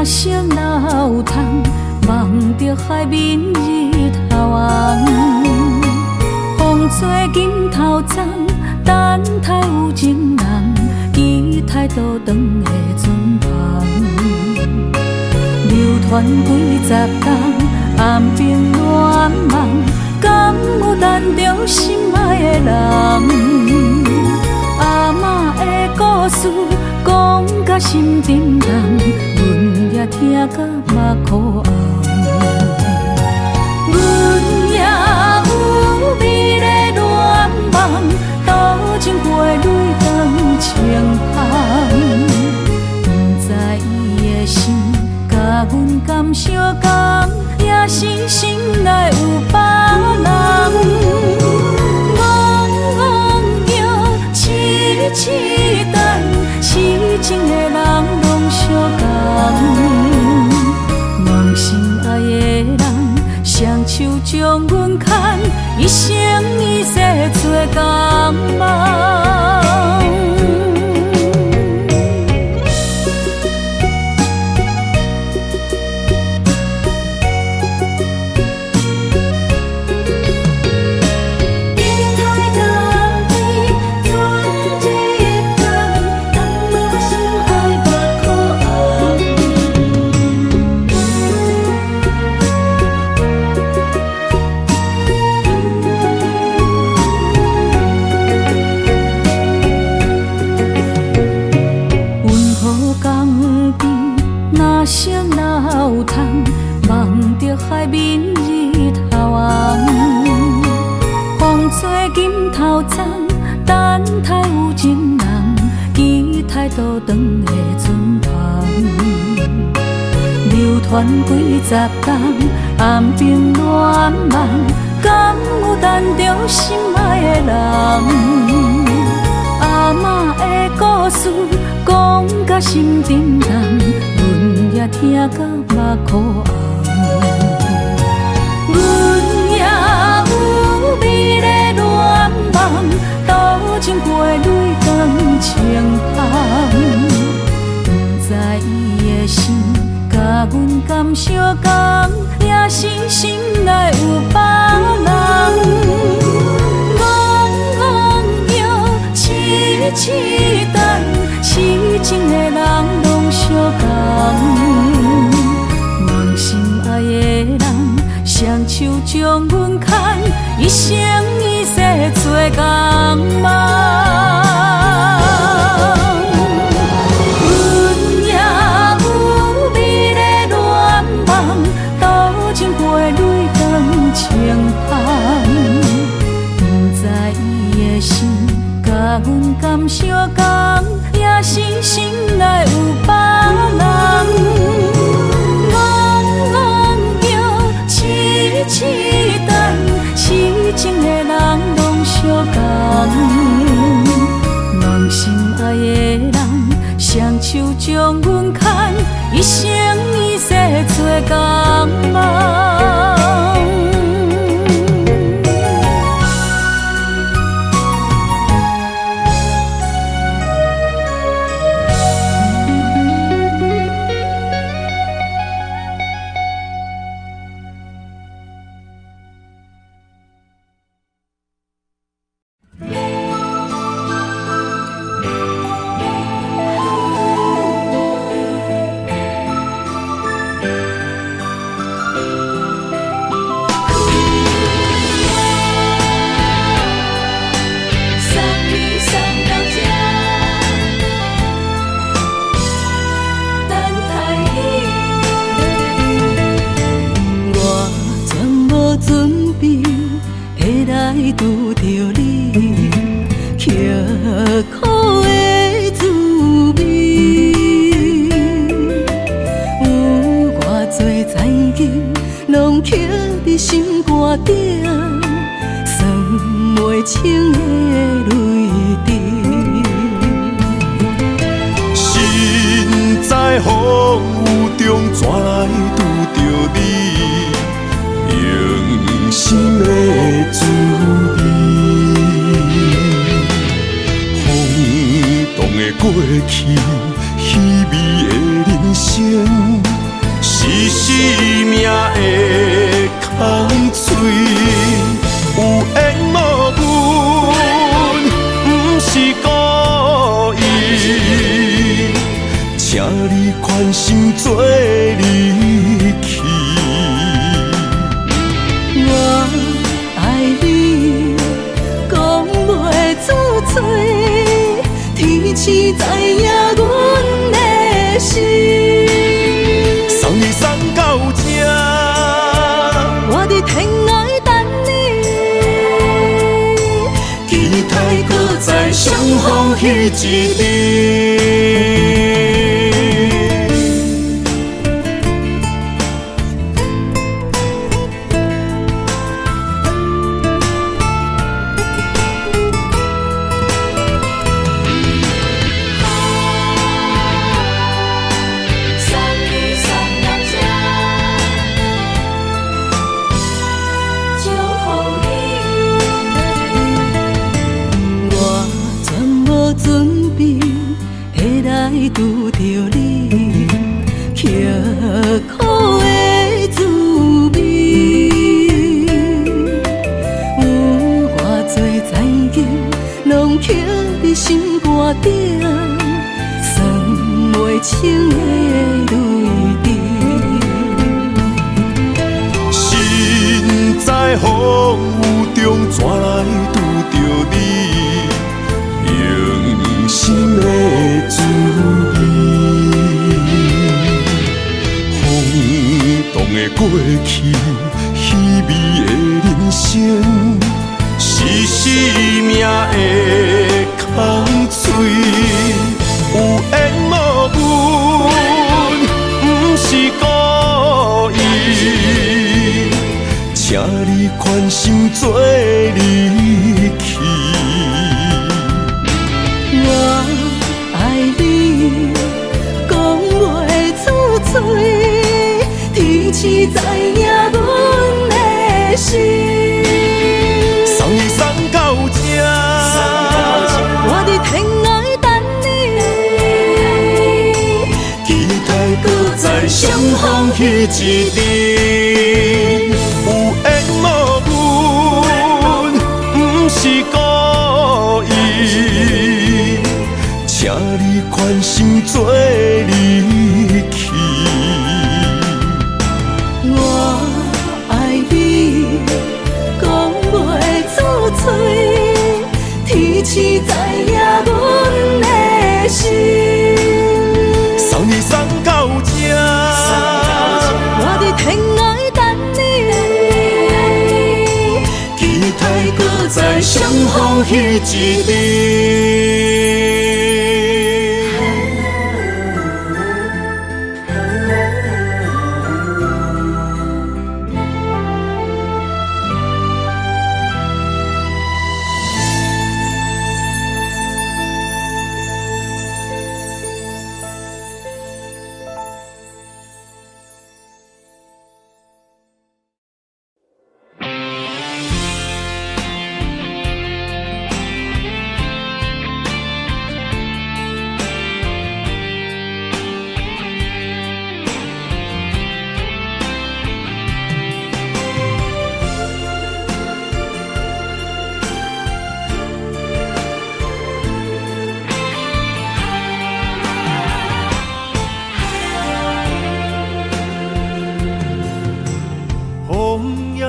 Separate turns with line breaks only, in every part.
成老虫，望着海面日头红。风吹金头鬃，等待有情人，期待倒转的船旁。流传几十冬，暗冰乱梦，敢有等着心爱的人？阿嬷的故事讲甲心沉重，阮也听甲目眶红。阮也有美丽恋梦，多情花蕊长情香。不知伊的心甲阮敢相共，也是心内有别人。痴等，痴情的人拢相共，梦心爱的人，双手将阮牵，一生一世做共梦。成老虫，望着海面日头红。风吹金头鬃，等待有情人，期待倒转的船旁。流传几十冬，暗冰乱梦，敢有等着心爱的人？阿嬷的故事讲甲心沉重，阮也听甲目眶红。阮也有美丽恋梦，多情花蕊长情香。不知伊的心甲阮敢相共，也是心内有别人。痴等，痴情的人拢相共，梦心爱的人，双手将阮牵，一生一世做共梦。阮也有美丽恋梦，多情花蕊长情香。不知伊的心甲阮敢相共，也是心内有别人。痴等，痴情的人拢相共，梦心爱的人，双手将阮牵，一生一世做共梦。拄着你，刻苦的滋味，有偌多情景，拢刻伫心肝顶，算袂清的泪滴。心在风雨中，怎来拄着你？用心的滋味，风动的过去，稀微的人生。
生命的空嘴，有缘无分，不是故意，请你宽心做离去。
我爱你，讲袂出嘴，天赐知影阮的心。
送你送到这，
我伫天涯等你，期待搁再相逢彼一日。拄着你，刻苦的滋味，有偌多情景，拢刻伫心肝顶，算袂清的泪滴。
身在风雨中，怎来拄着你？用心的滋味，轰动的过去，稀微的人生，是生命的空嘴，有缘无分，不是故意，请你宽心做离去。
我爱你，讲袂出嘴，天赐知影阮的心。
送你送到这，
我伫天涯等你，期待搁再相逢彼一日。
有缘无分，不是故意，请你宽心做离去。
我爱你，讲袂出嘴，天赐知影阮的心。
送你送到这，
我伫天涯等你，期待搁再相逢彼一日。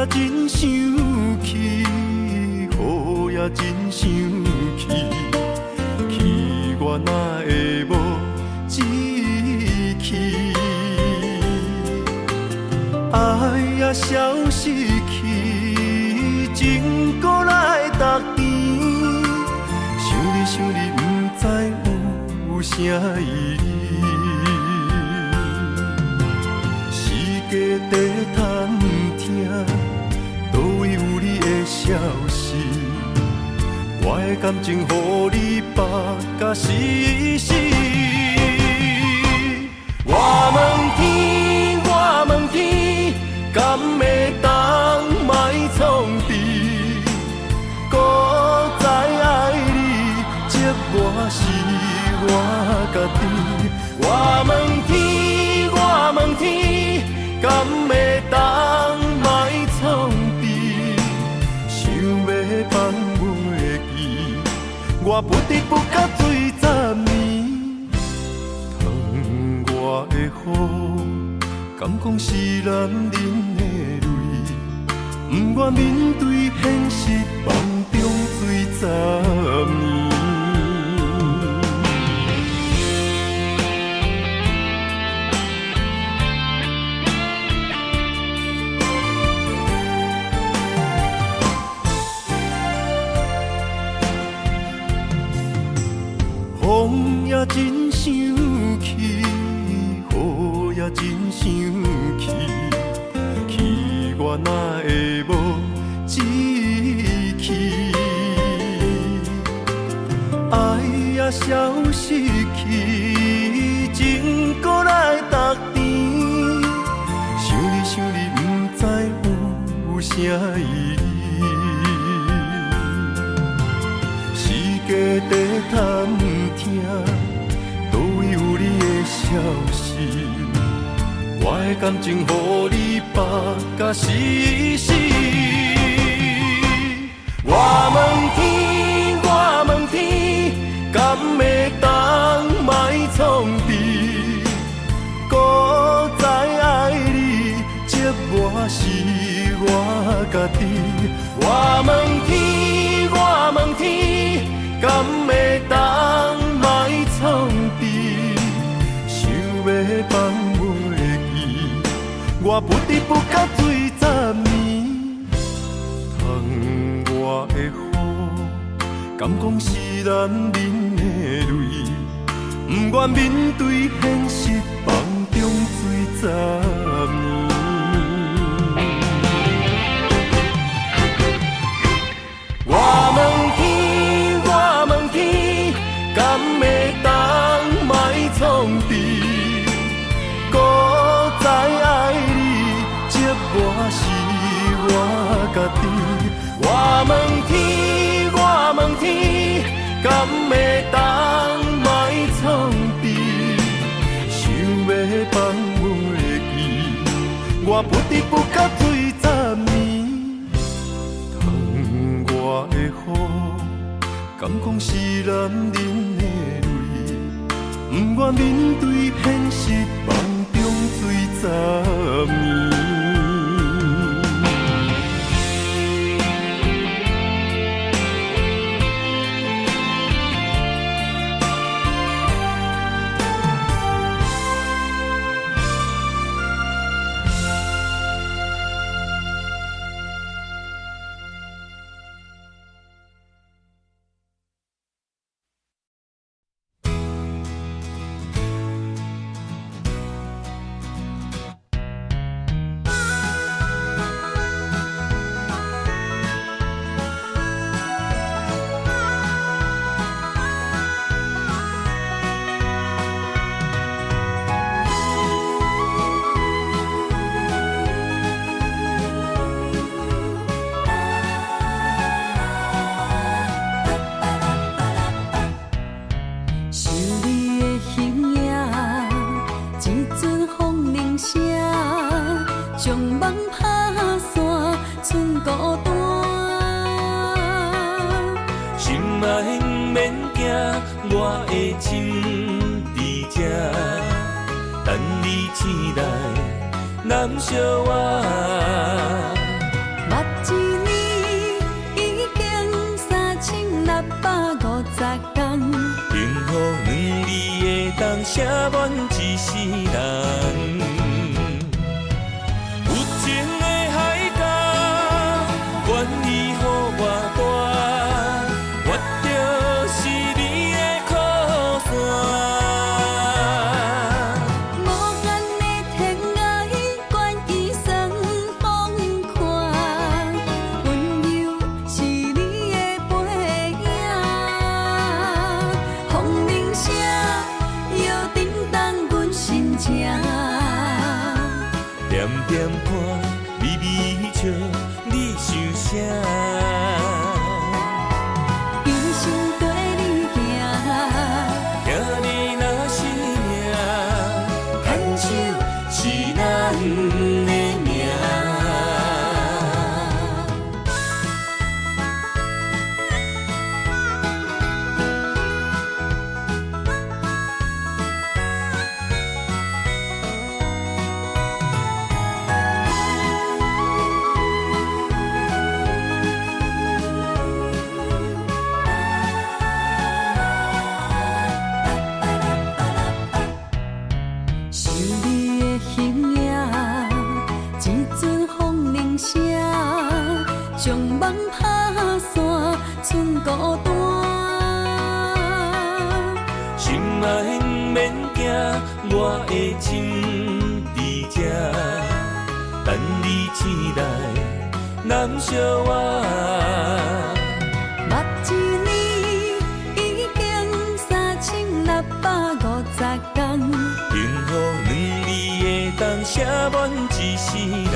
真生气，雨也真生气，气我哪会无志气？爱也消失去，情搁来逐甜。想你，不知有啥意义。世界在探听。倒位有你的消息？我的感情，予你绑甲死死。我问天，我问天，敢会当莫创治？搁再爱你，责我是我家己。我问天，我问天。敢会当莫创治？想要放袂记，我不得不甲水10年。疼我的雨，敢讲是男人的泪？不愿面对现实，梦中水10年。风也真生气，雨也真生气，气我哪会无志气？爱也消失去，情搁来逐甜。想你想你，不知有啥意义。世界在探听，倒位有你的消息？我的感情，予你绑甲死死。我问天，我问天，敢会当莫创治？搁再爱你，这我是我家己。我问天，我问天，敢会当莫创治？想要放袂记，我不得不甲水10年。疼我的雨，敢讲是男人的泪？不愿面对现实，梦中水10年。我问天，我问天，敢会当莫创治？搁再爱你，这我是我家己。我问天，我问天，敢会当莫创治？想要放袂记，我不得不甲水10年。疼我的雨，敢讲是男人的泪？不愿面对现实，梦中水10年。
难相我，
目一年已经3650天，
幸福两字会当写满一世人。有情的海角，愿意予我大，我就是你的靠山。来不免惊，我的心伫这，等你醒来，难相我。
目一年已经3650天，
幸福两字会当写满一世人。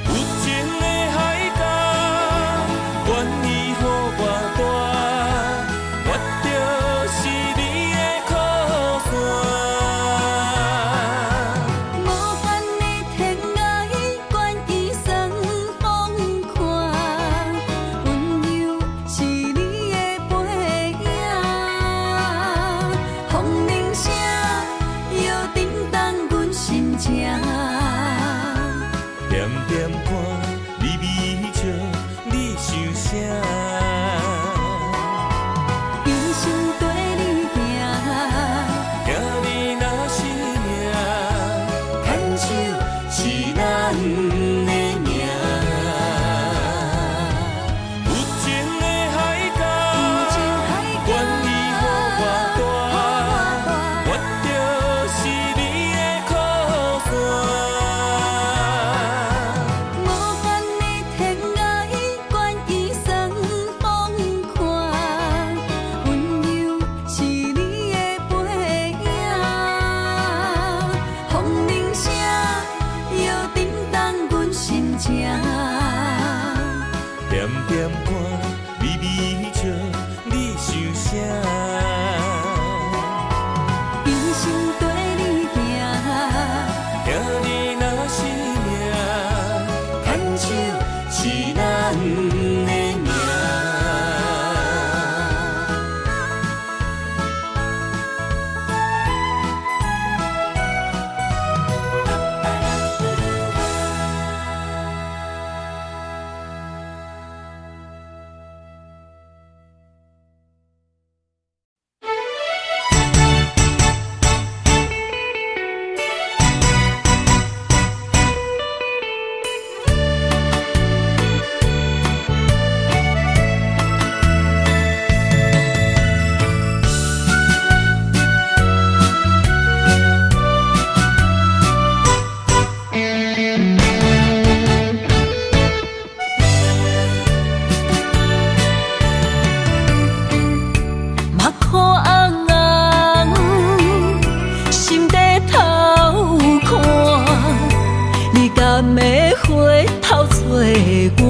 有情的海角，愿意予我大，我就是你的靠山。
无限的天涯，愿意算风看，温柔是你的背影，风铃声摇叮当阮心情。
点点看，微微笑，你想啥？
一生跟你行，
行你若是命，
牵手是咱的命。
有情的海角，愿意予我大，我就是你的靠山。
无限的天涯，愿意算风看，温柔是你的背影，风铃声摇叮当阮心情。
点点看，微微笑，你想啥？
一生跟你行，
行你若是命，
牵手是咱的命。目眶红红，心底偷看，你敢会回头找我？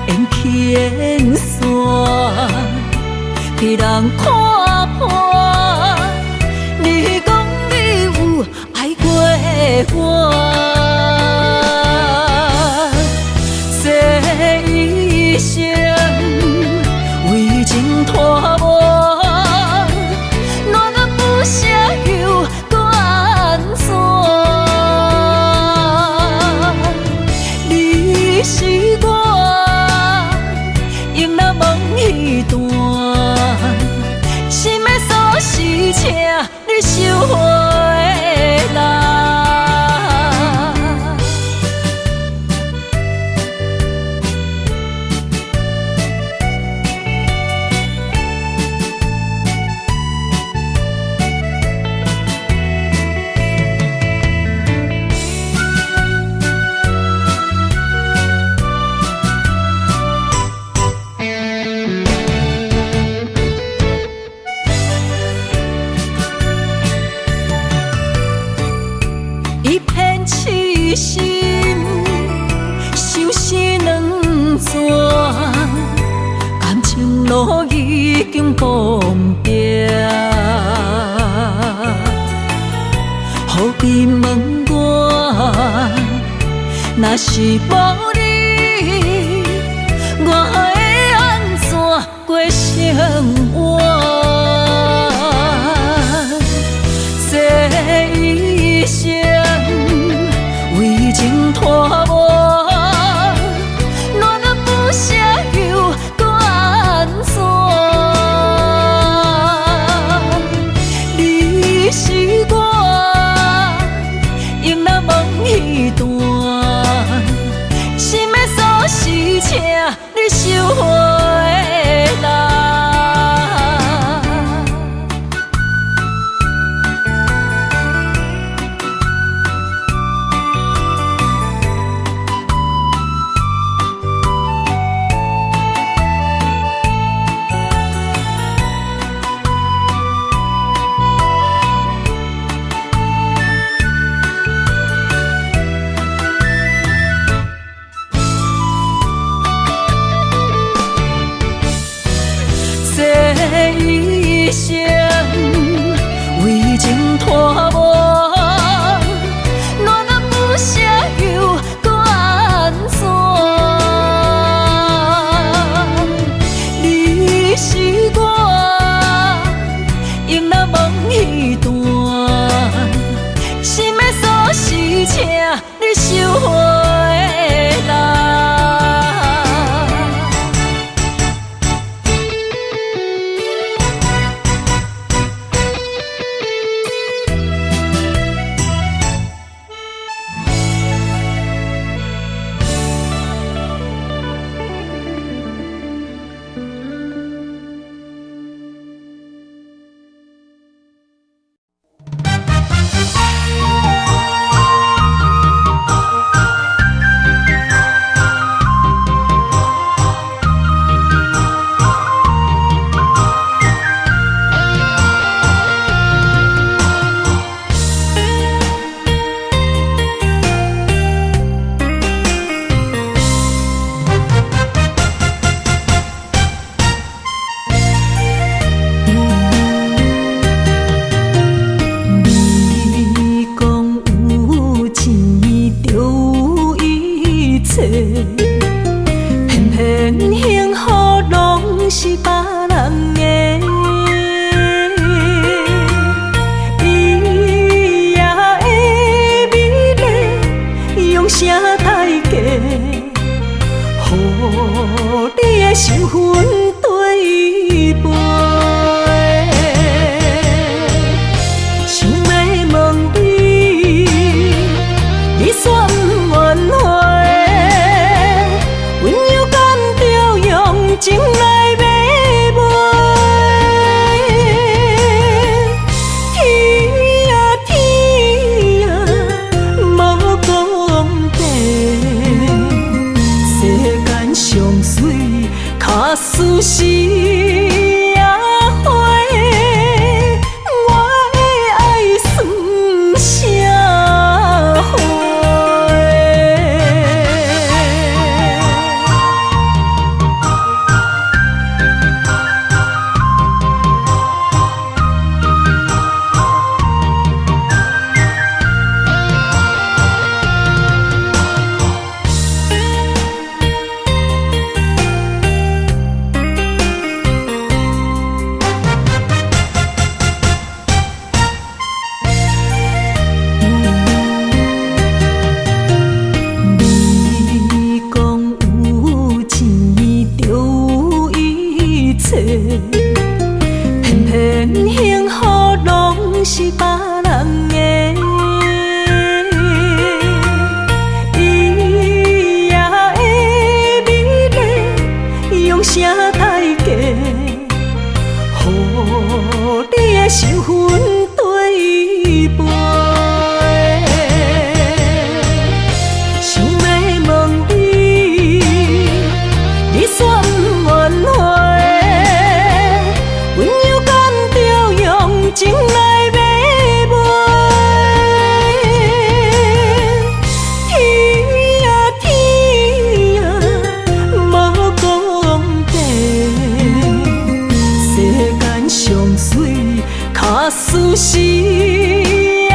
缘起缘散，被人看破。你讲你有爱过我。这一生为情拖磨，难得不舍又搁安怎？你是我永难忘彼段，心的锁是请你收回来。一片痴心，相思两逝，感情路已经崩平，何必问我？若是无你，我会安怎过生活？这一生为情拖磨，难得不舍又搁安怎？你是我永难忘彼段，心的锁是请你收回。生，为情拖磨，乱暗不舍又搁安怎？你是我用那梦彼段，心的锁匙，请你收回来。偏偏幸福拢是别人的，伊也会美丽，用啥代价，予你的身份对陪？想要问你，你煞不愿回？情来买卖，天啊天啊，无公平，世间上水，卡输是野花，我的爱算啥货？偏偏幸福拢是别人的，伊也会美丽，用啥代价，予你的身份对陪？想要问你，你煞不愿回？情来买卖，天啊天啊，无公平，世间上水，卡输是野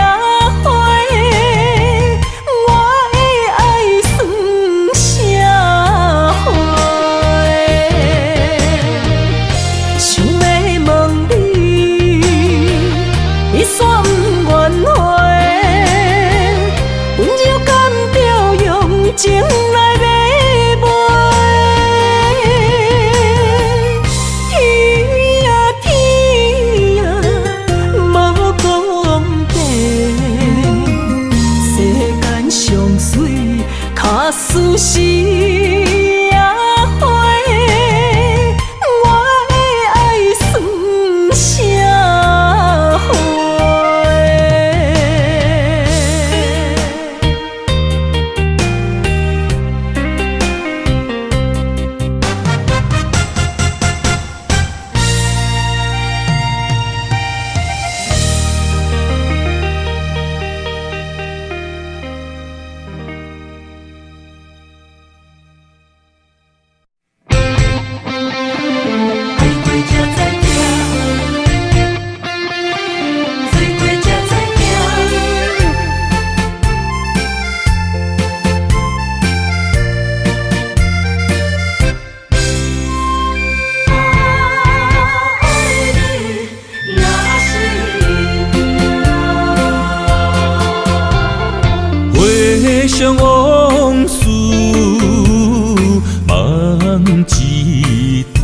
一段，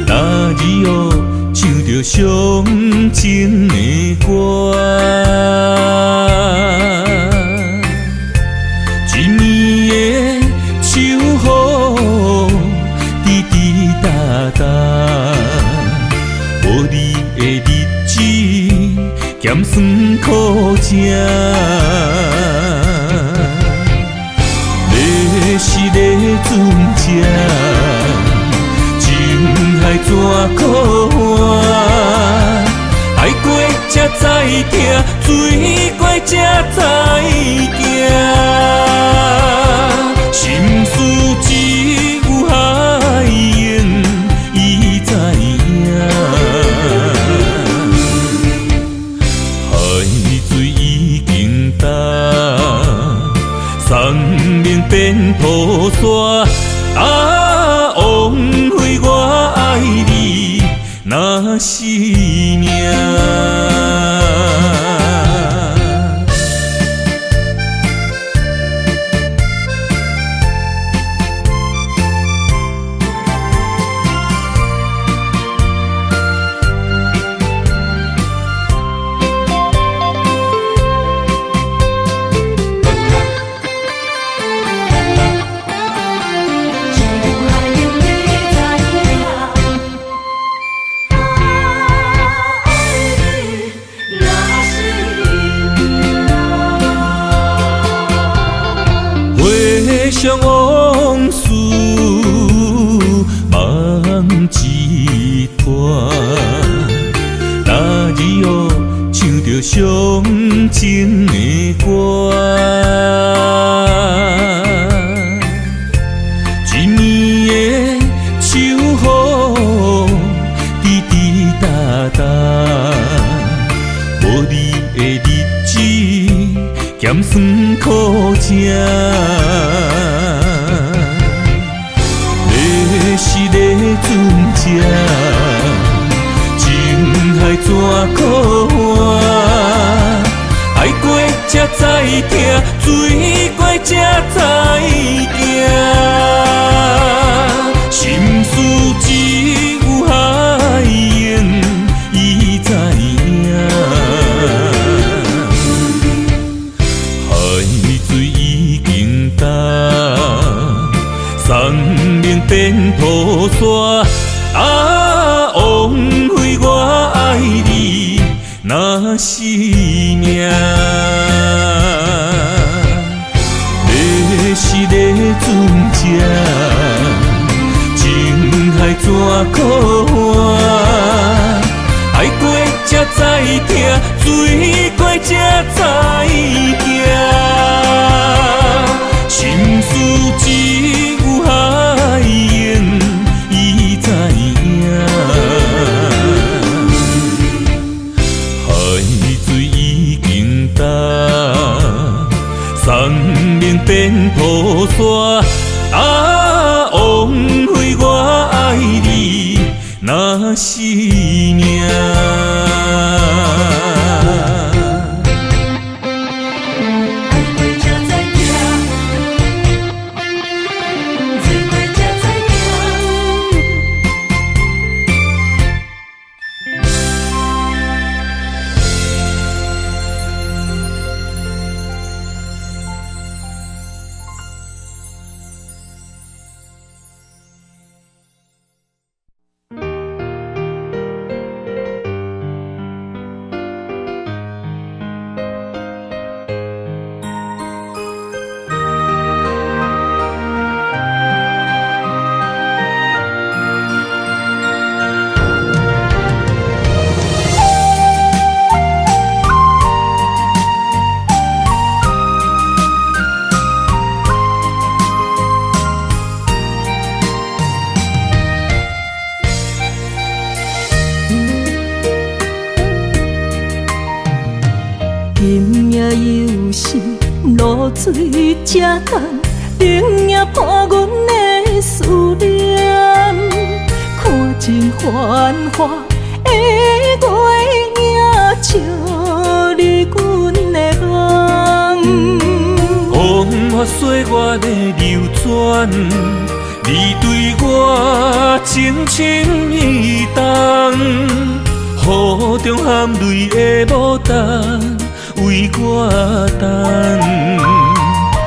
那日哦唱着伤情的歌。一年的秋雨滴滴答答，无你的日子咸酸苦涩。是咧船只，情海怎可换？爱过才知疼，水过才知行。心事只有海涌，伊知影。海水已经干。生命变土沙，啊，枉费我爱你那是命。回想往事，梦一段。那日哦，唱着伤情的歌。一年的秋雨滴滴答答，无你的日子咸酸苦涩。是咧船只，情海怎可换？爱过才知疼，水过才知行。心事只有海涌，伊知影。海水已经干。生命变土沙，啊，枉费我爱你那是命。是咧船只，情海怎可换？爱过才知疼，水过才知行。心事只有海涌，伊知影。海水已经干，生命变土沙，啊，枉费我爱你那是命。
露水才干，冷也破阮的思念。看尽繁华的月影，笑你阮的梦。
风雨岁月的流转，你对我真情意重，雨中含泪的牡丹为我等，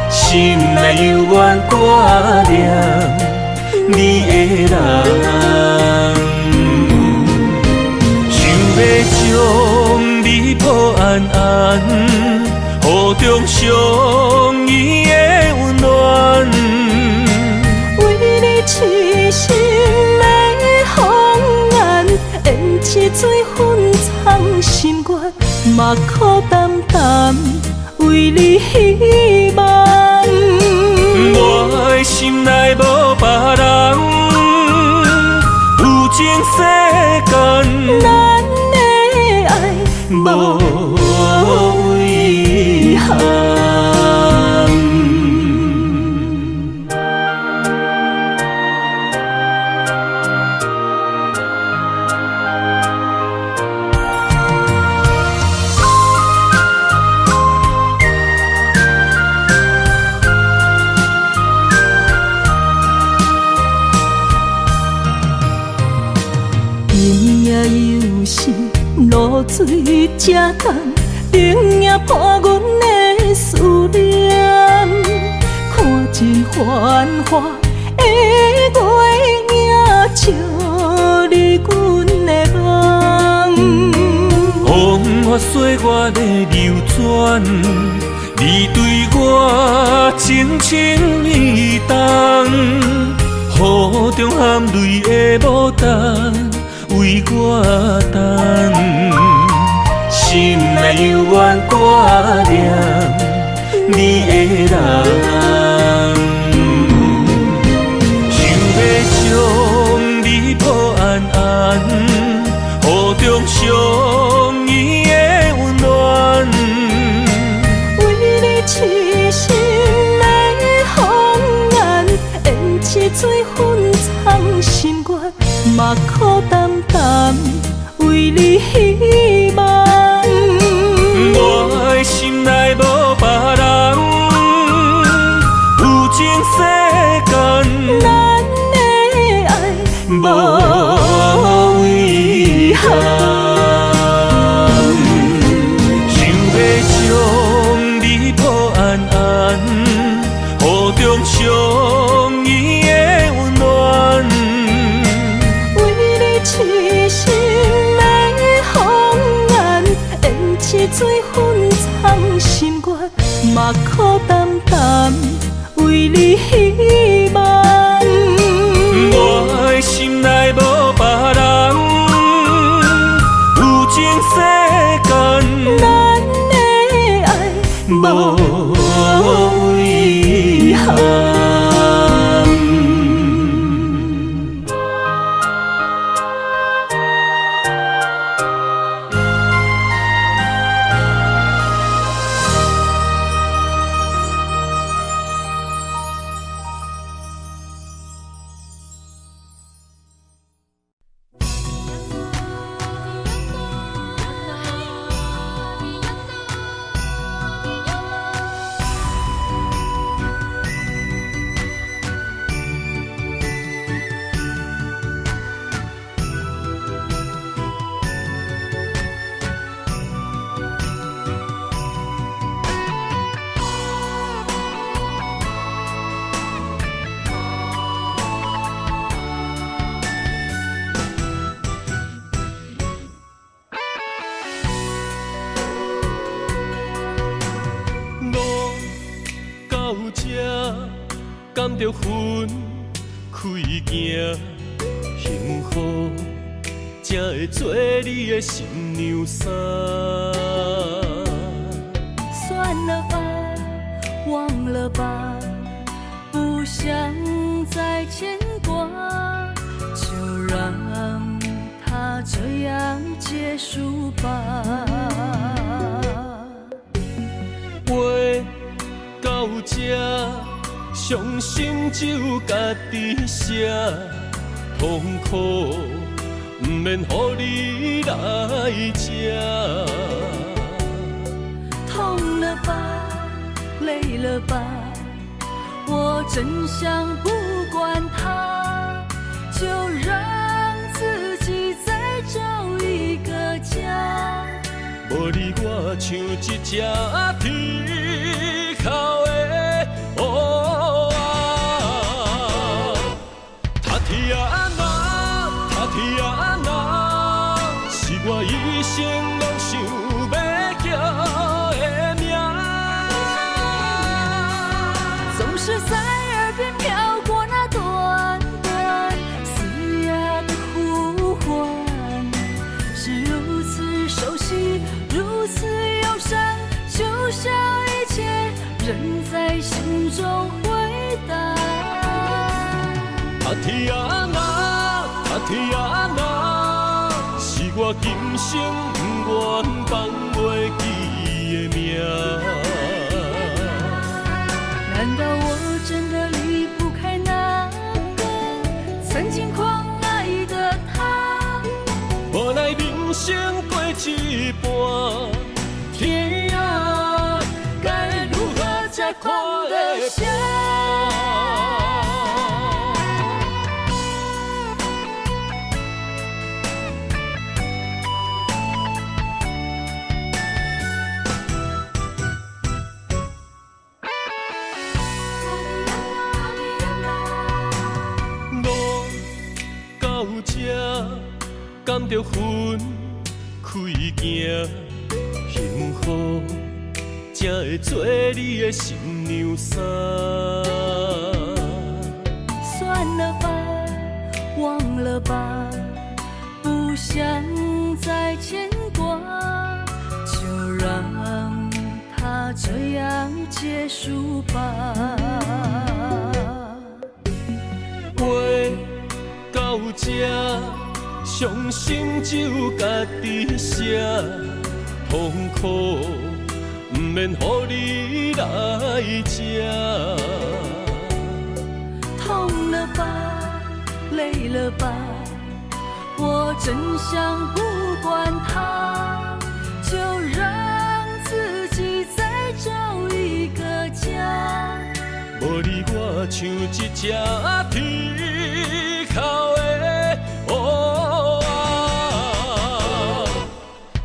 心内犹原挂念你的人，想要将你抱安安，雨中相依的温暖。
为你痴心的风眼，缘起水分藏心愿，嘛苦淡淡为你希望。
我的心内无别人，有情世间，
咱的爱无遗憾。露水这重，冷也破阮的思念。看尽繁华的月影，照你阮的梦。
风花雪月的流转，你对我真情意重，雨中含泪的牡丹为我等，心内犹原挂念你的人，想要将你抱安安，雨中相依的温暖。
为你痴心的风眼，缘起水分藏心愿，嘛苦淡淡为你希望。
我的心内无别人，有情世间，
咱的爱无遗憾。
想要将你抱安安，雨中相依的温暖。
为你痴心的风眼，缘起水分藏心愿，嘛苦淡淡为你希望。
我的心内无别人，有情世间，
咱的爱无遗憾。
甘着分开行，幸福才会做你的新娘衫。
算了吧，忘了吧，不想再牵挂，就让它这样结束吧。
话到这，伤心只有家己写，痛苦不免予你来吃。
痛了吧，累了吧，我真想不管它，就让自己再找一个家。
无你我像一只天哭的乌鸦，他天哪，他天哪，是我一生拢想要叫的名。
总是在耳边飘过那短短嘶哑的呼唤，是如此熟悉，如此忧伤，就像一切仍在心中回荡。
他天哪，他天哪，是我今生不愿放袂记的名。
难道我真的离不开那个曾经狂爱的他？
无奈人生过一半，天啊，该如何才看得下？甘着分开行，幸福才会做你的新娘衫。
算了吧，忘了吧，不想再牵挂，就让它这样结束吧。
话到这，伤心只有家己写，痛苦不免予你来吃。
痛了吧，累了吧，我真想不管它，就让自己再找一个家。
无你我像一只天哭的乌鸦，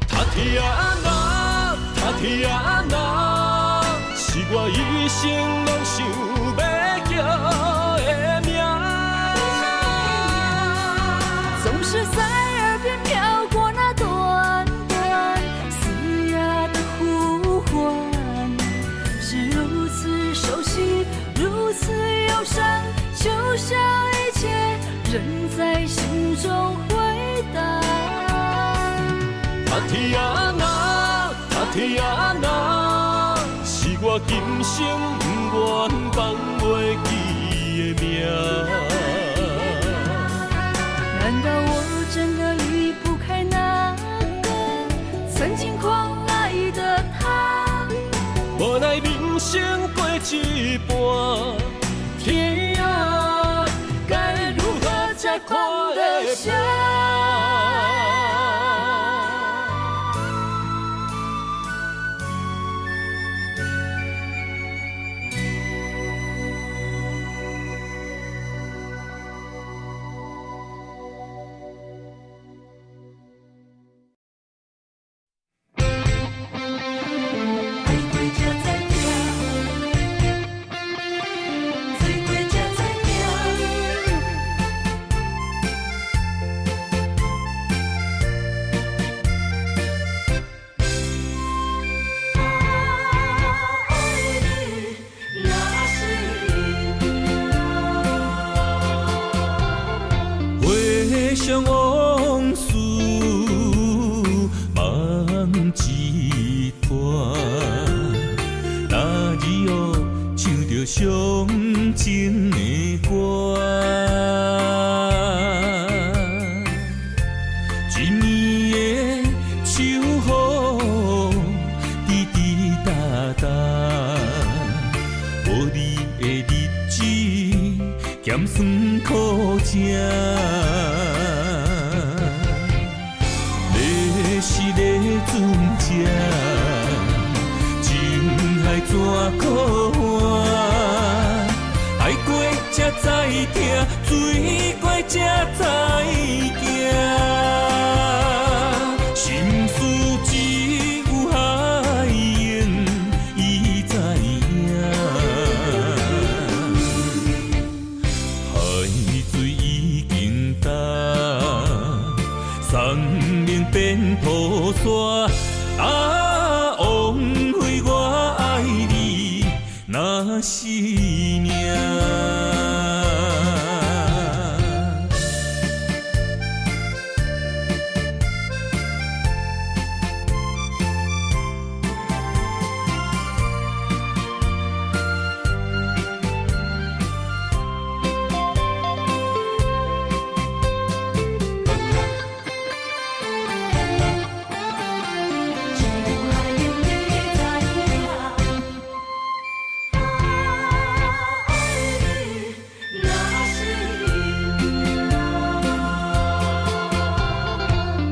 他天哪，他天哪，是我一生拢想要叫的名。
总是在耳边飘过那短短嘶哑的呼唤，是如此熟悉，如此忧伤，就像一切仍在心中回荡。
他天哪，他天哪，是我今生不愿放袂记的名。
难道我真的离不开那个曾经狂爱的他？
无奈人生过一半，天啊，该如何才看得下？
想往事梦一段，那日后唱着伤情的歌，一暝的秋雨滴滴答答，无你的日子咸酸苦涩。是个船只，情海怎可换？知疼，水怪才知行。心事只有海燕伊知影，海水已经干，生命变土沙。啊，枉费我爱你那是命。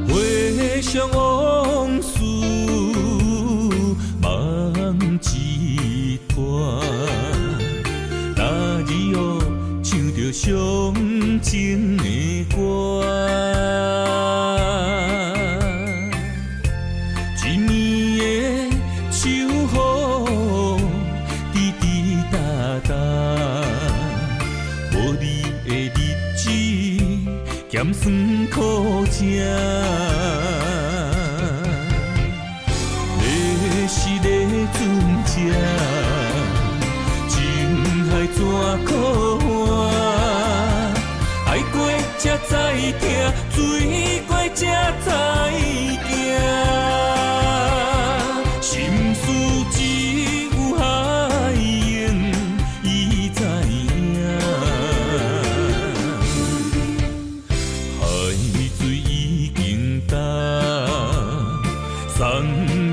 回想往事，梦一段。那日哦，唱着伤情的歌，一暝的秋雨，滴滴答答，无你的日子，咸酸苦涩。是个船只，情海怎可换？爱过才知疼，水过才知行。心事只有海燕伊知影，海水已经干。生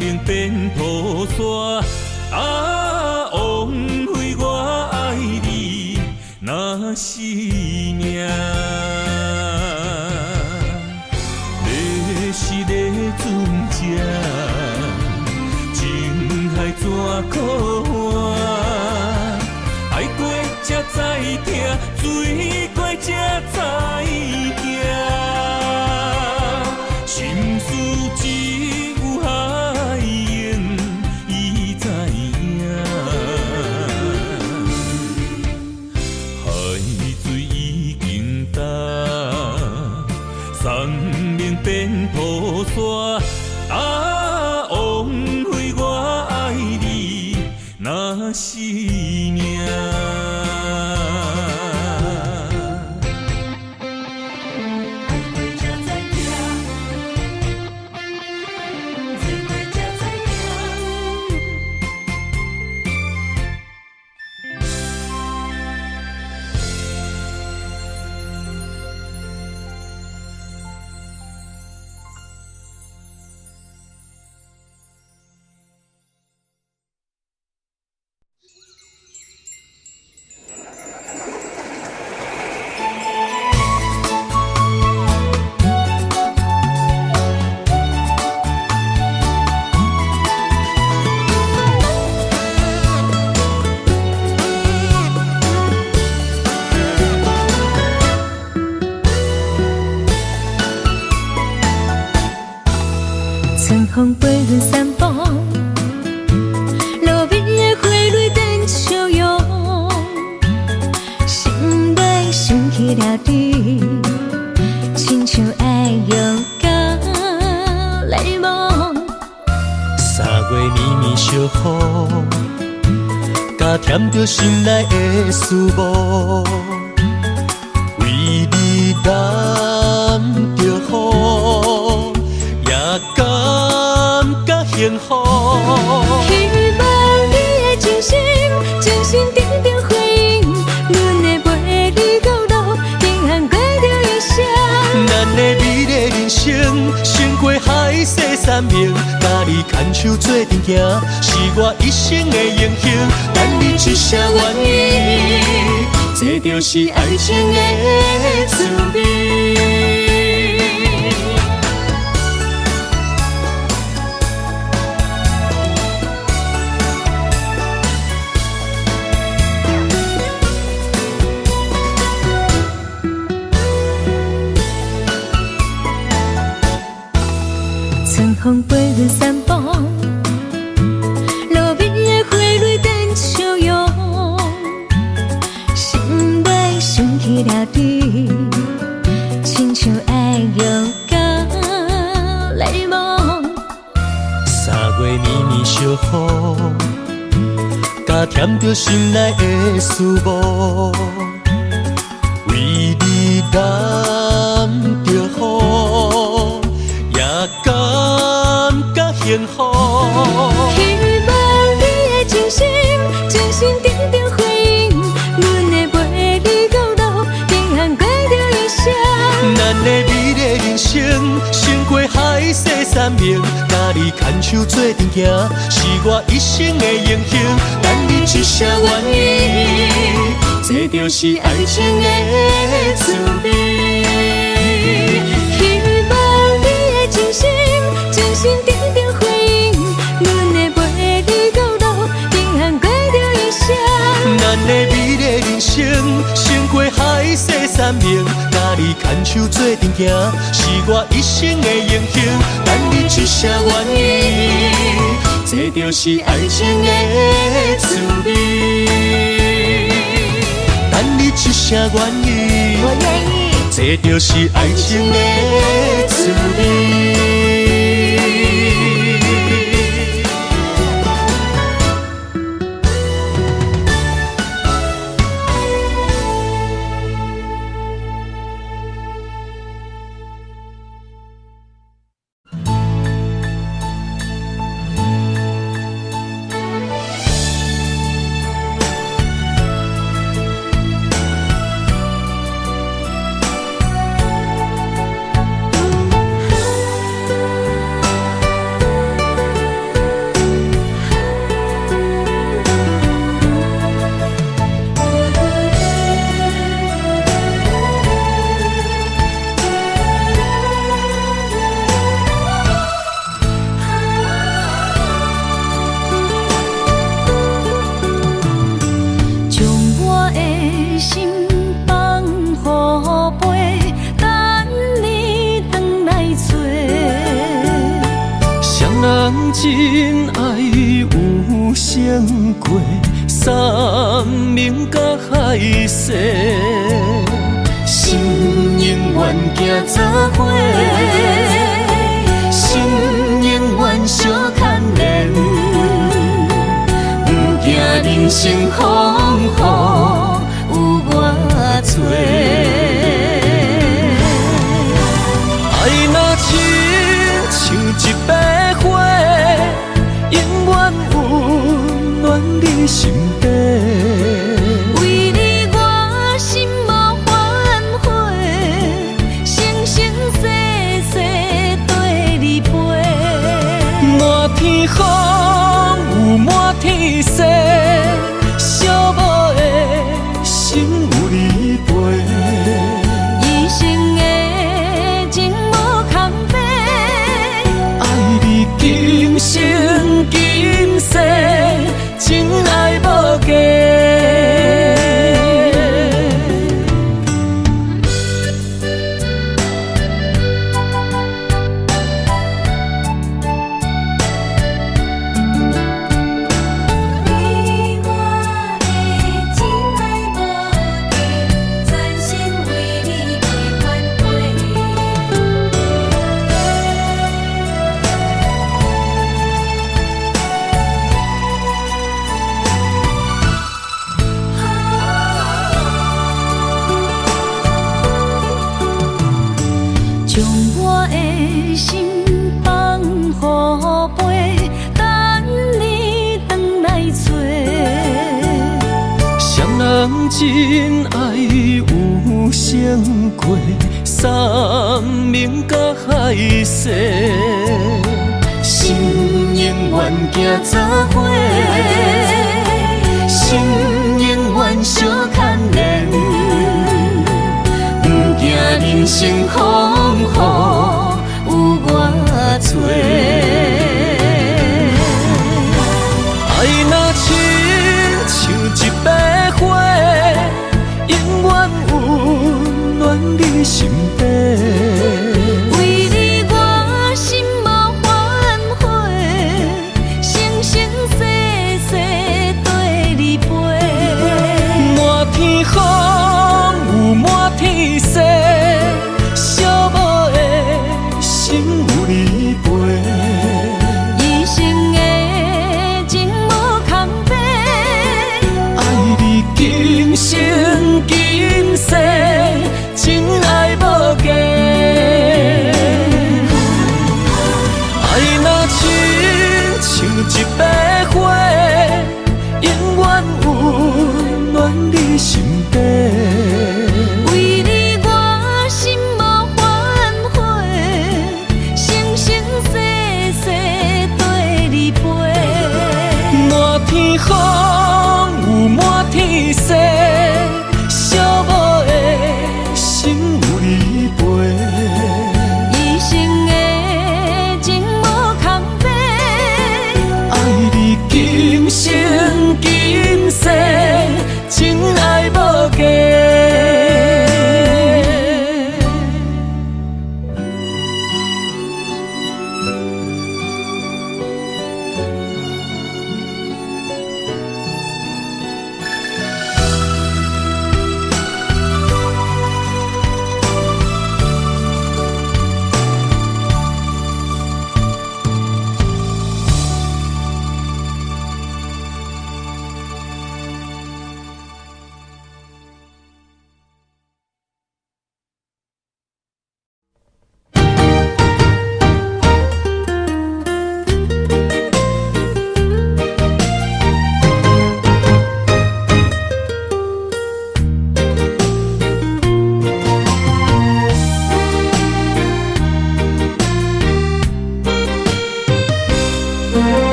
命变土沙，啊，枉费我爱你那是命。要是个船只，情海怎可换？爱过才知疼，水过才知行。心事只有海燕伊知影，海水已经干，生命变土沙。啊，枉费我爱你那是命。
春风飞润山峰，路边的花蕊等笑容，心内想起了你，亲像爱勇敢来梦。
3月绵绵小雨，加添着心内的思慕，为你担着雨，也感觉幸福。
希望你的真心，真心定定回应，阮的陪你到老，平安过着一生。
咱的美丽人生，胜过海誓山盟，甲你牵手做阵行，是我一生的荣幸。等你一声愿意，这就是爱情的滋味。
风陪阮散步，路边的花蕊等笑容，心内想起了你，亲像爱用到泪梦。
3月绵绵小雨，加添着心内的思慕，为你染着雨，也感觉幸福。
希望你的真心，真心定定回应，阮会陪你到老，平安过着一生。
咱的美丽人生，胜过海誓山盟，甲你牵手做阵行，是我一生的荣幸。等你一声愿意，这就是爱情的滋味。
希望你的真心，真心定定回应，阮会陪你到老，平安过着一生。
咱的美丽人生，胜过海誓山盟，甲你牵手做阵行，是我一生的荣幸。等你一声愿意，这就是爱情的滋味。等你一声愿意，
我愿意，
这就是爱情的滋味。真爱有胜过山盟甲海誓，心永远行作伙，心永远相牵连，不惊人生风雨有我做。爱若亲像一朵花，永远温暖你心底。
为你我心无反悔，生生世世跟你陪。
满天风有满天雪，寂寞的心有你陪。
一生的情无空白，
爱你今生今世，真爱无价。
你我的真爱无价，全心为你袂反悔。将我的心放乎飞，等你回来找。
双人真爱有胜过山盟甲海誓，心永远行作伙，心永远相牵连，不惊人生风雨有我做。爱若亲像一朵花，永远温暖你心底。
为你我心无反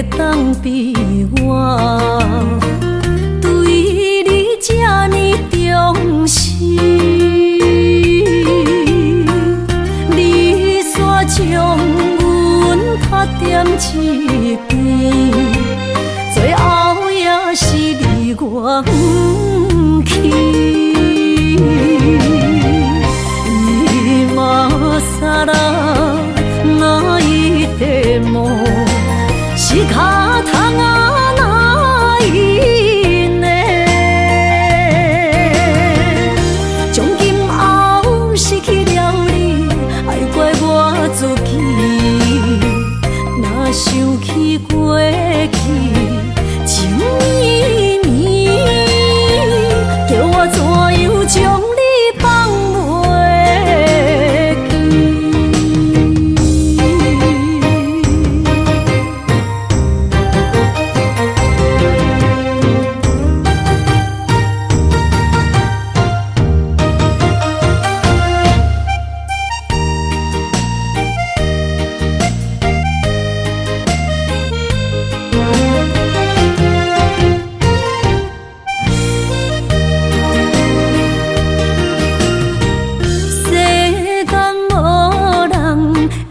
会当比我对你这呢重视？你煞将阮拍点一边，最后也是离我不去。今さら泣いても仕方がないね。从今后失去了你，爱怪我自己。若想起过去情绵绵，叫我怎样将你放袂记？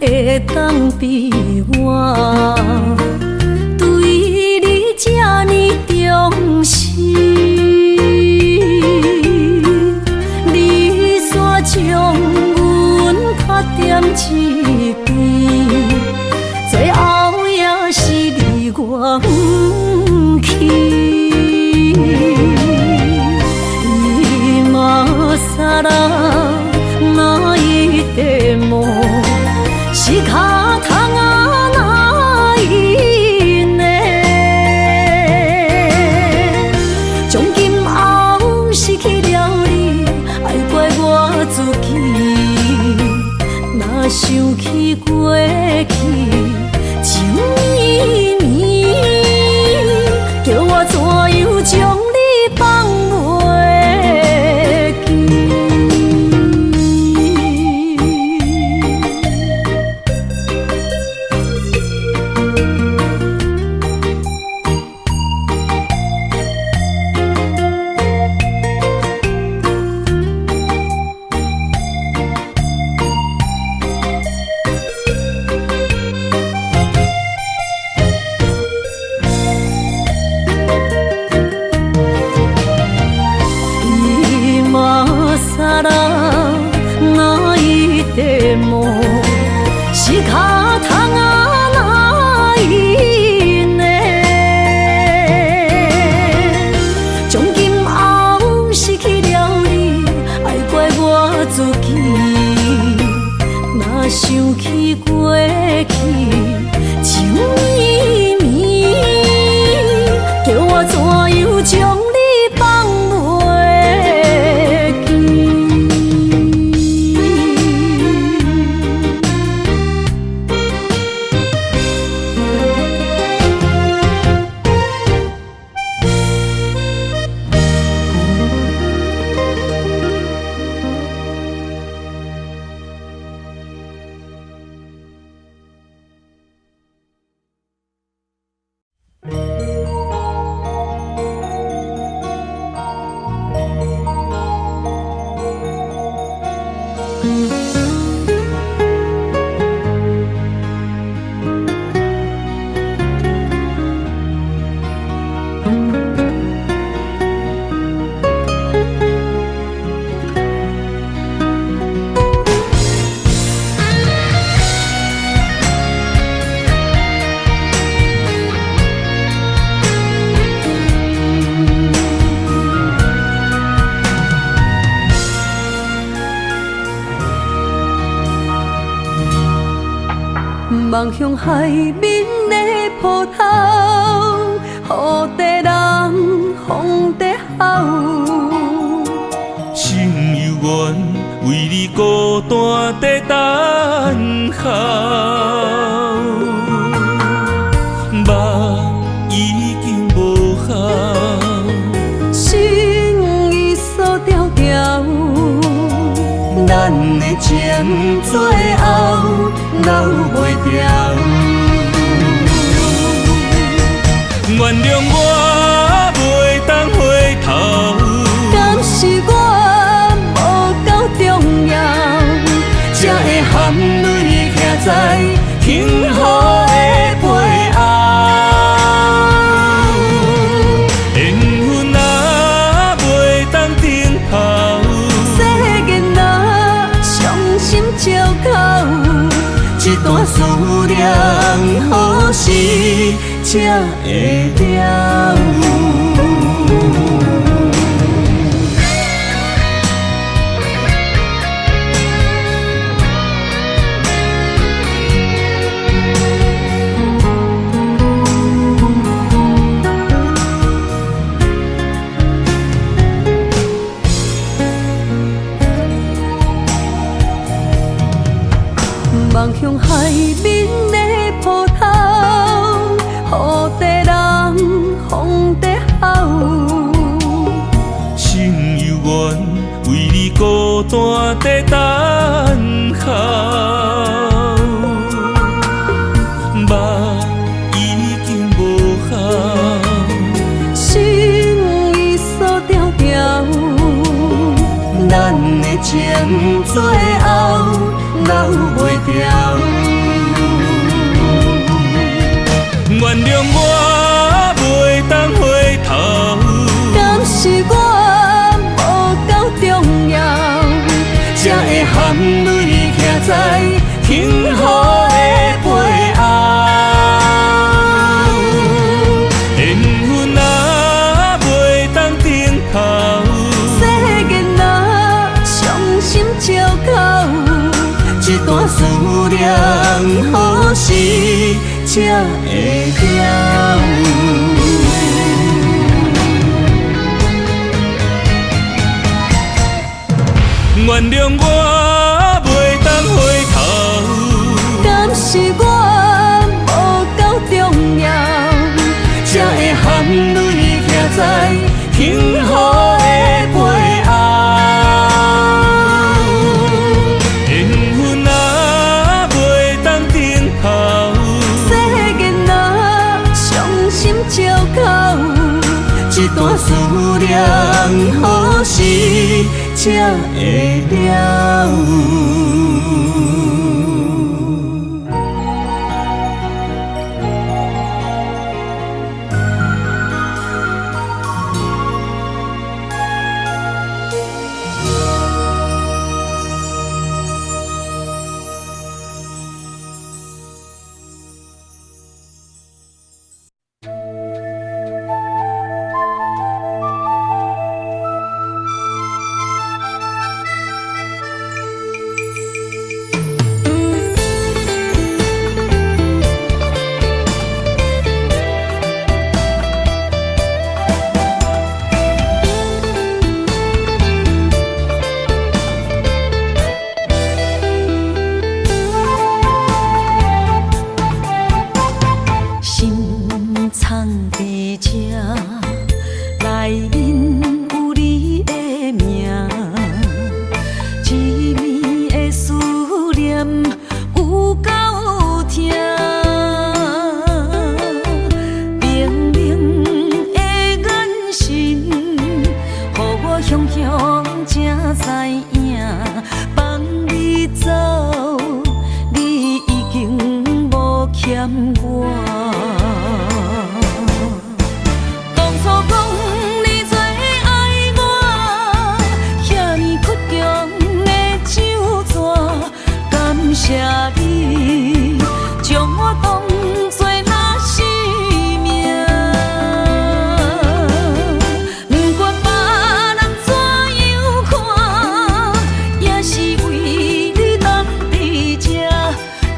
会当比我对你这呢重视？你煞将阮拍点一边，最后也是离我不去。今さら泣いても仕方がないね。从今后失去了你，爱怪我自己。若想起过去情绵绵，叫我怎样将你放袂记？今さら泣いても仕方がないね。从今后失去了你，爱怪我自己。若想起过去情绵绵，叫我怎样将你放袂记？望向海面的波涛，雨地人风地吼。
心犹原为你孤单地等候，梦已经无效，
心已锁条条，咱的情最后留袂住。
好时才会了。
望向海面的波涛，雨地人，风地好。
心犹原为你孤单在等候，目已经无效，
心已锁条条，
咱的情最后留袂掉。原谅我袂当回头，
敢是我无够重要，
才会含泪徛在幸福的背后。缘分啊，袂当等候，
世间啊，伤心借口。
一段思念，何时才会了？原谅我袂当回头，
敢是我无够重要，
才会含泪徛在幸福的背後。緣分啊，袂當等候，
世間啊，傷心借口。
一段思念，何時才會了？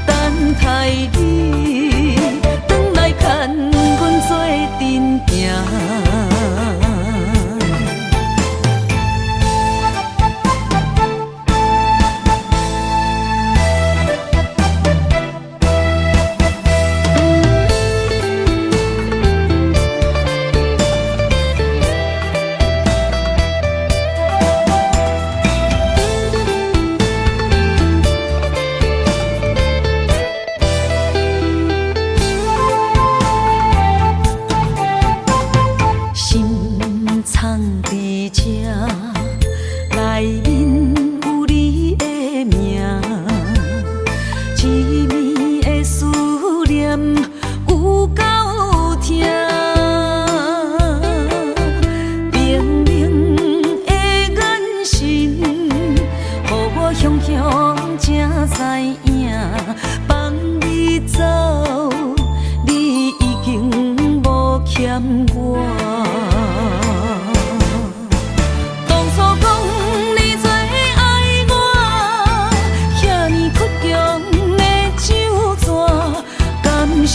等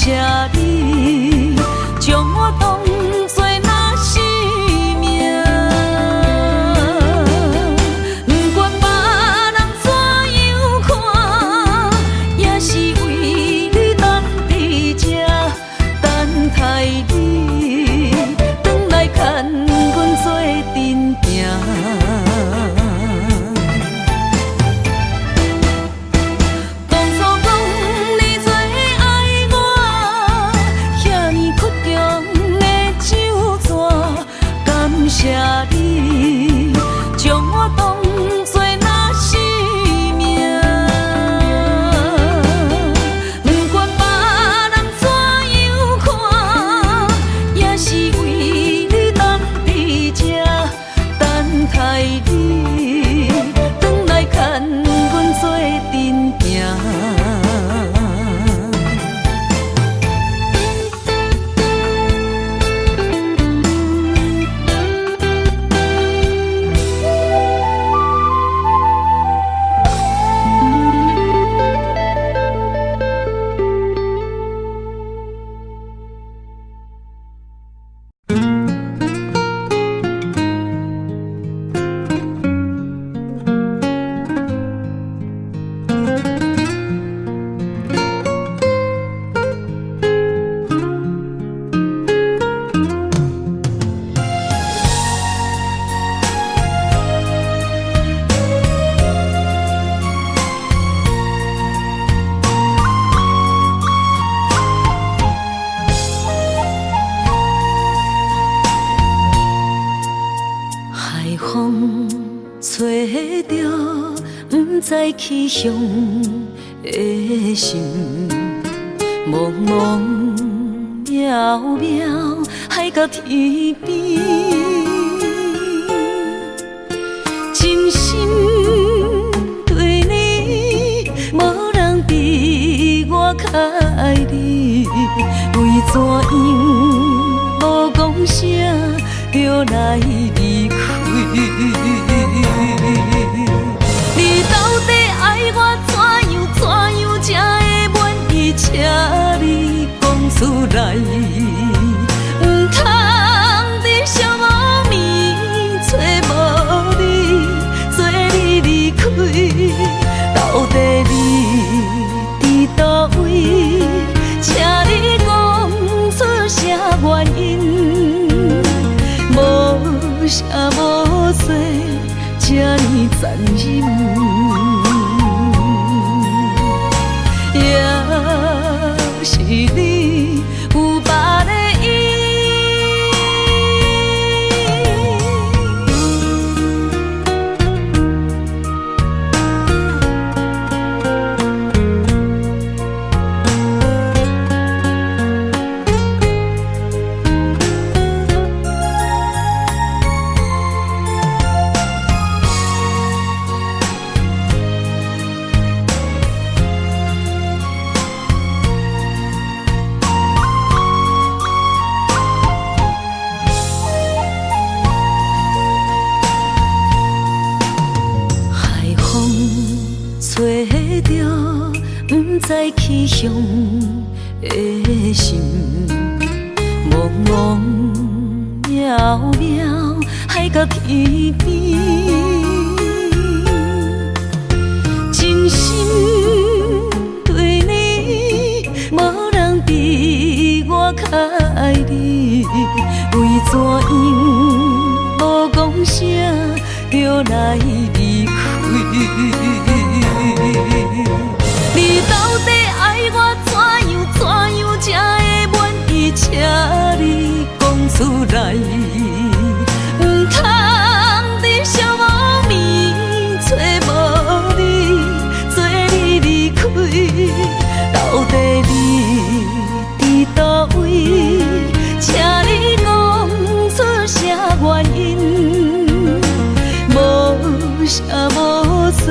谢你，将我当作那生命。不管别人怎样看，也是为你等伫这，等待你转来牵阮做阵行。谢你，将我当作那生命。不管别人怎样看，也是为你等伫这，等待你转来牵阮做阵行。吹着不知去向的心，茫茫渺渺海到天边，真心对你，无人比我较爱你，为怎样无讲声就来离开？你到底爱我怎样才会满意？请你讲出来，唔通在寂寞暝找无你，做你离开。到底你伫倒位？请你讲出啥原因？无啥无说，这呢残忍。也是你有别的意。吹着不知去向的心，茫茫渺渺海到天边，真心对你，无人比我较爱你，为怎样无讲声就来离开？你到底爱我怎样才会满意？请你讲出来，唔通在寂寞暝找无你，做你离开。到底你伫倒位？请你讲出啥原因？无啥无说。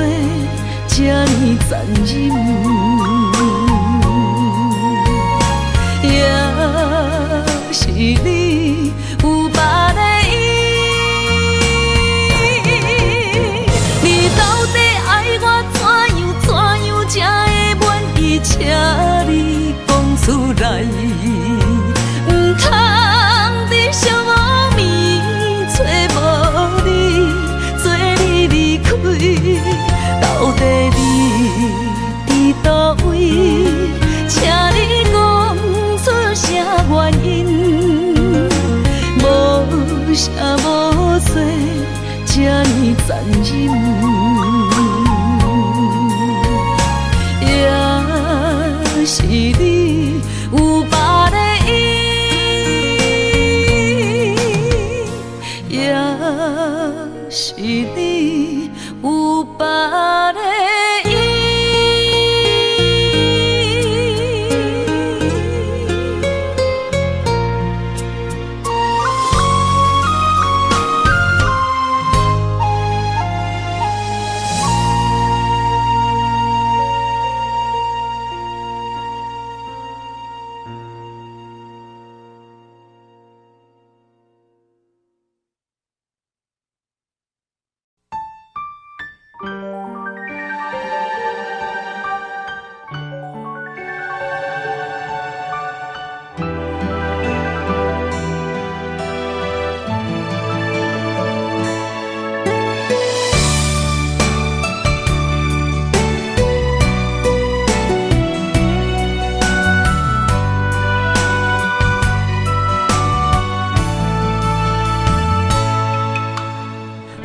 啥无做，这呢残忍，也是你有别的意，也是你有别的意。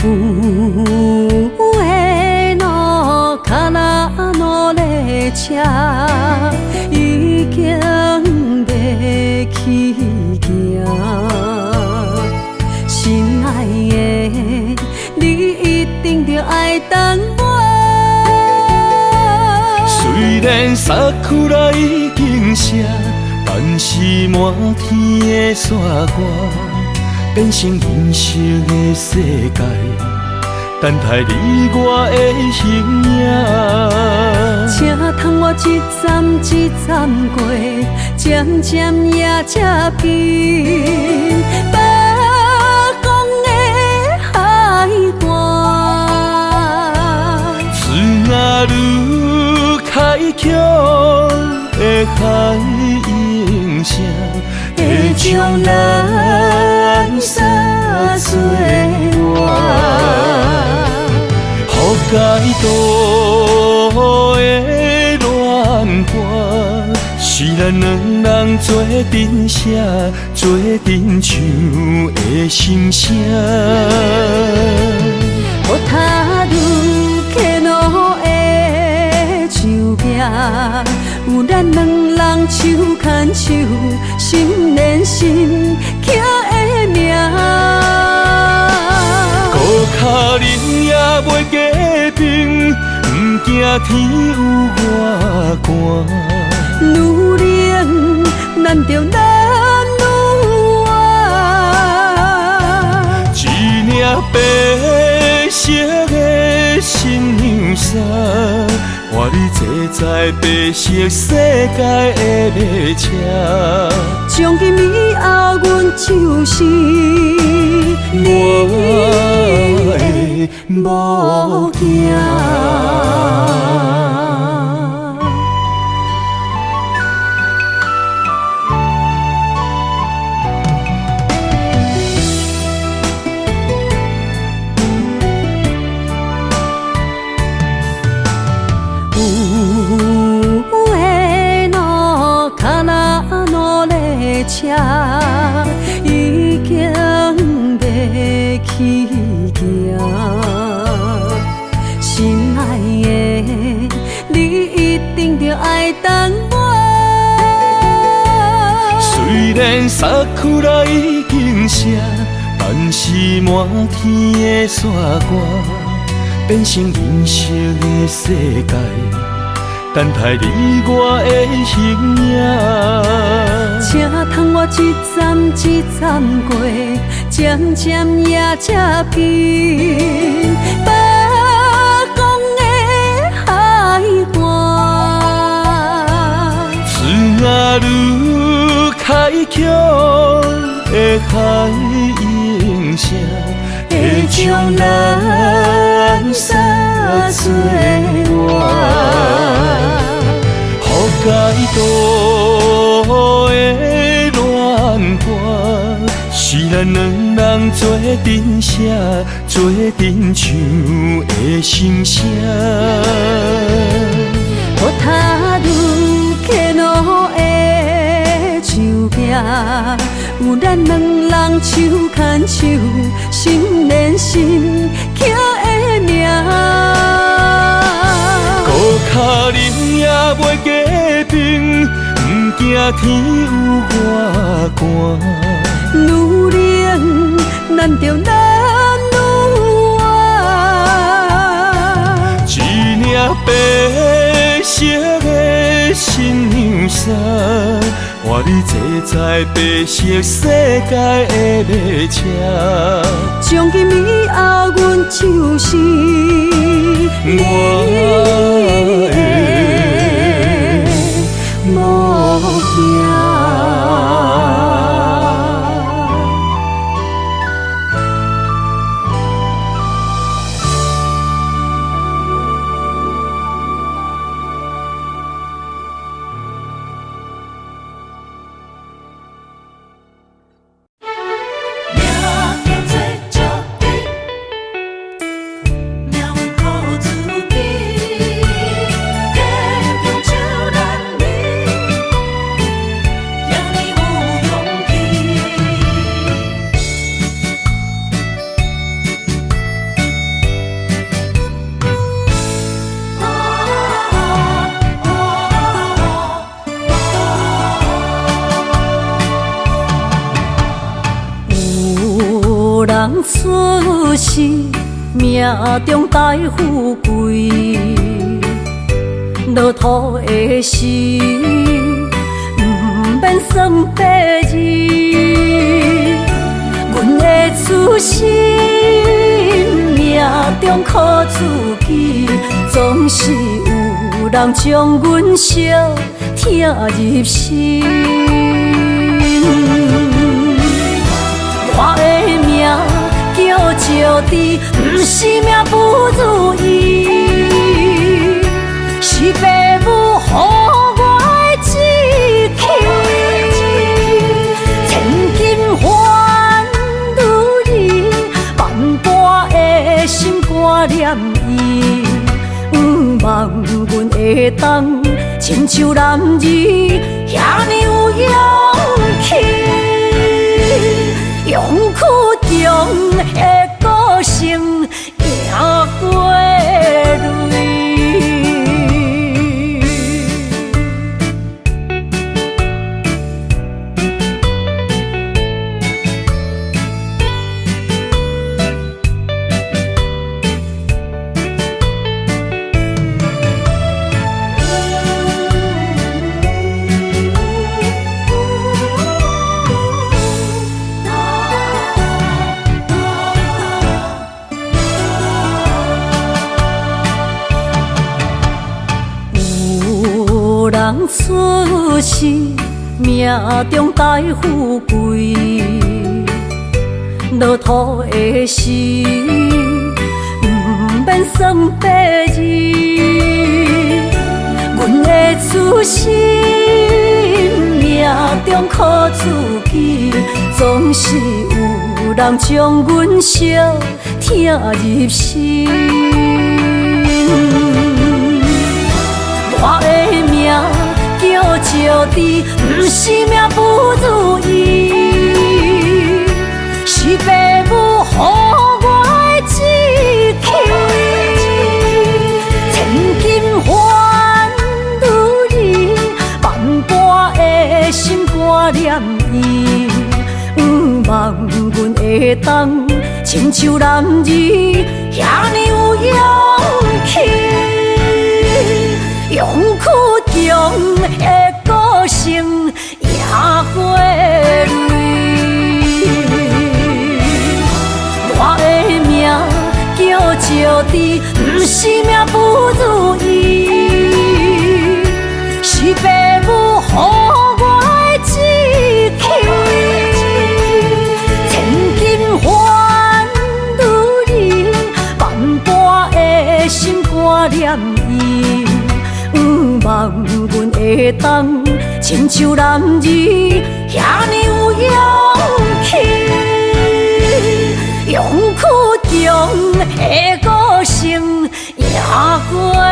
有的路脚那努力车，已经要去行。心爱的，你一定着爱等我。
虽然衫裤内已经湿，但是满天的雪花，变成人生的世界，等待你我的形影。
请通我一站一站过，渐渐也接近北港的海岸。
水若愈开阔的海音声，会将咱撒做我。予解渡的恋歌，是咱两人做阵写，做阵唱的心声。
予踏入客路的树叶，有咱两人手牵手，心连心刻的名。
孤脚人也袂结冰，不惊天有外寒。
愈冷，咱着咱愈爱。
一领白色的新娘衫，换你坐在白色世界的列车。
从今以后，阮就是
我的某囝。车已经要去行，心爱的，你一定着爱等我。虽然衫裤内已经湿，但是满天的雪花，变成人生的世界，等待你我的形影。
请通我一站一站过，渐渐也接近北港的海岸。
水若愈开阔的海音声，会将咱撒做我。予解渡的恋歌，是咱两人做阵写，做阵唱的心声。
予踏入客路的树叶，有咱两人手牵手，心连心，刻的名。
孤脚忍也袂加冰，不惊天有外寒。
女人难着男女啊，
一领白色的新娘衫，换你坐在白色世界的列车。
从今以后，阮就是你的模样。出世命中带富贵，落土的时，不免算白字。阮的出身命中苦自己，总是有人将阮惜听入心。我的命叫石滴，不是命不如意，是父母予我的志气。千金换如意，万般的心挂念伊，望阮会当亲像男儿遐尼有勇气。用苦中的个性赢过泪。人出世命中带富贵，落土的时，不免算白字。阮的出身命中苦自己，总是有人将阮惜听入心。我的命叫石滴，不是命不如意，是父母予我的志气。千金换如意，万般的心挂念伊，望阮会当亲像男儿遐尼有勇气。用苦中的个性赢过泪。我的命叫石滴，不是命不如意，是父母予我的志气。千金换如意，万般的心挂念伊。望阮会当亲像男儿遐尼有勇气，用苦中的个性赢过泪。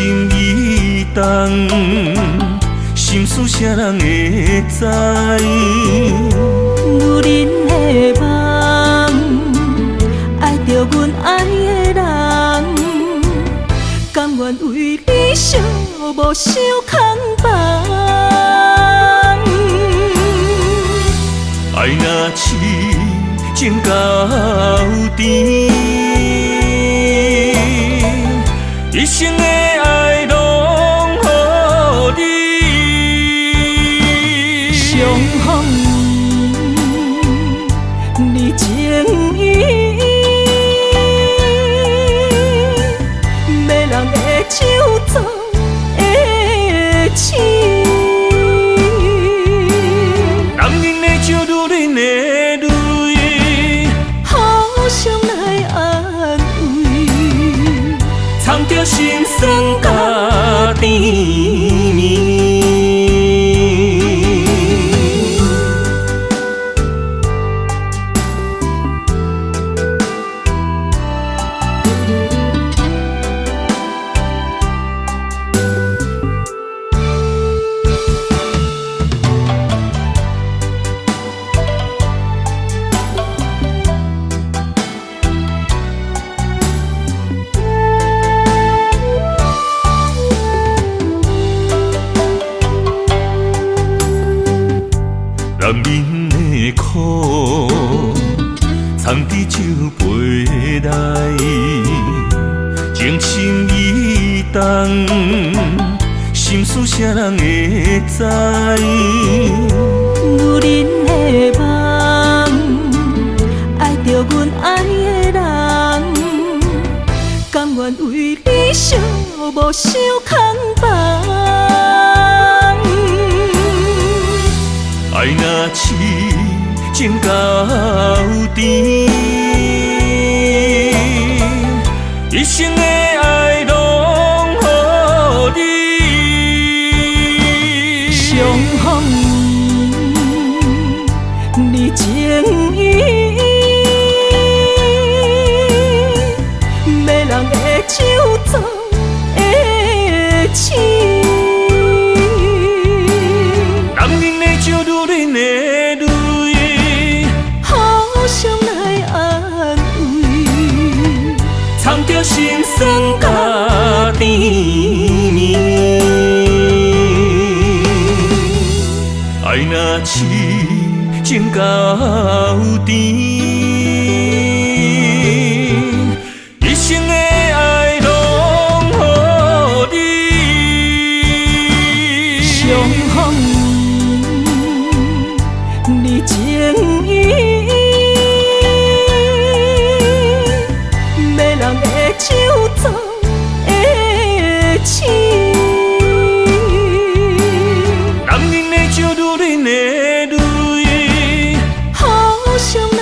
心意重，心事啥人会知？
女人的梦，爱着阮爱的人，甘愿为你寂寞受空房。
爱若痴情到底，一生的爱拢予你。
相逢你情意，要人的手做的刺。
男人的酒，女人的泪，
互相来安慰，
藏着心酸甲甜蜜。男人的苦，藏伫酒杯内，情深意重，心事啥人会知？
女人的梦，爱着阮爱的人，甘愿为你寂寞受空房。
爱若痴情到底，一生的爱拢予你。
相逢你情意，要人的手做的刺。
藏着心酸甲甜蜜，爱若痴情到底，一生的爱拢予你。
相逢你情意，手做的刺。
男人的酒，女人的泪，
互相来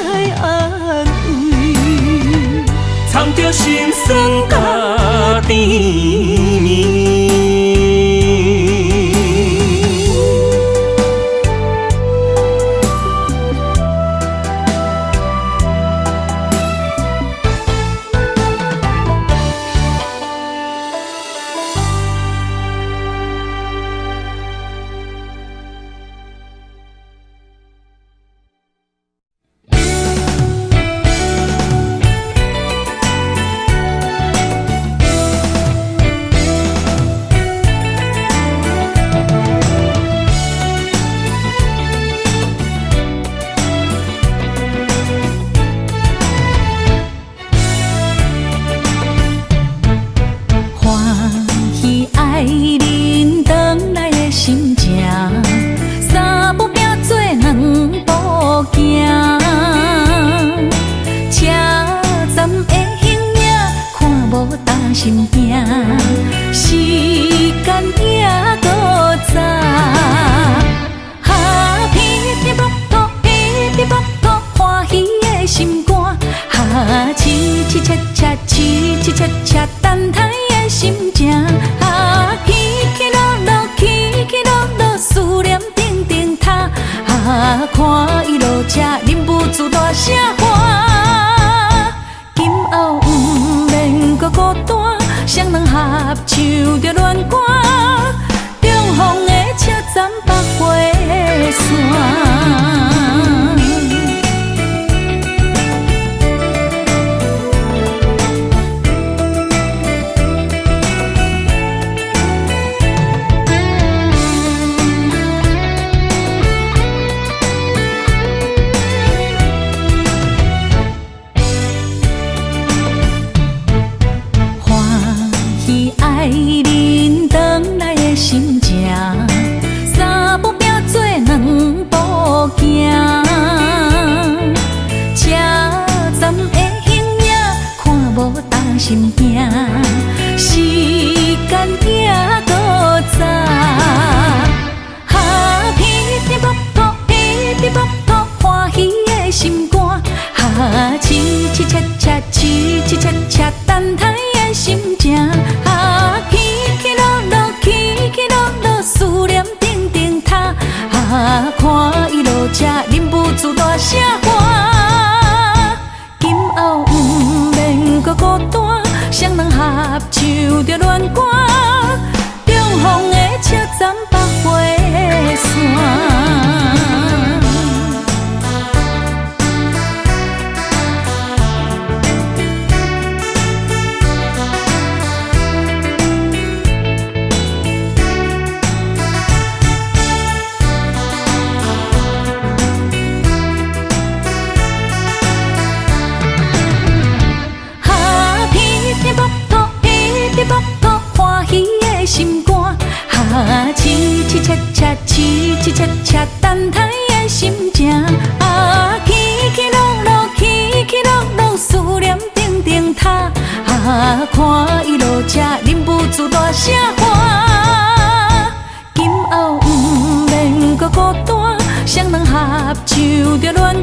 恰，凄凄恰恰，等待的心情。啊，起起落落，起起落落，思念定定塔。啊，看伊落车，忍不住大声喊。今后不免搁孤单，双人合唱着恋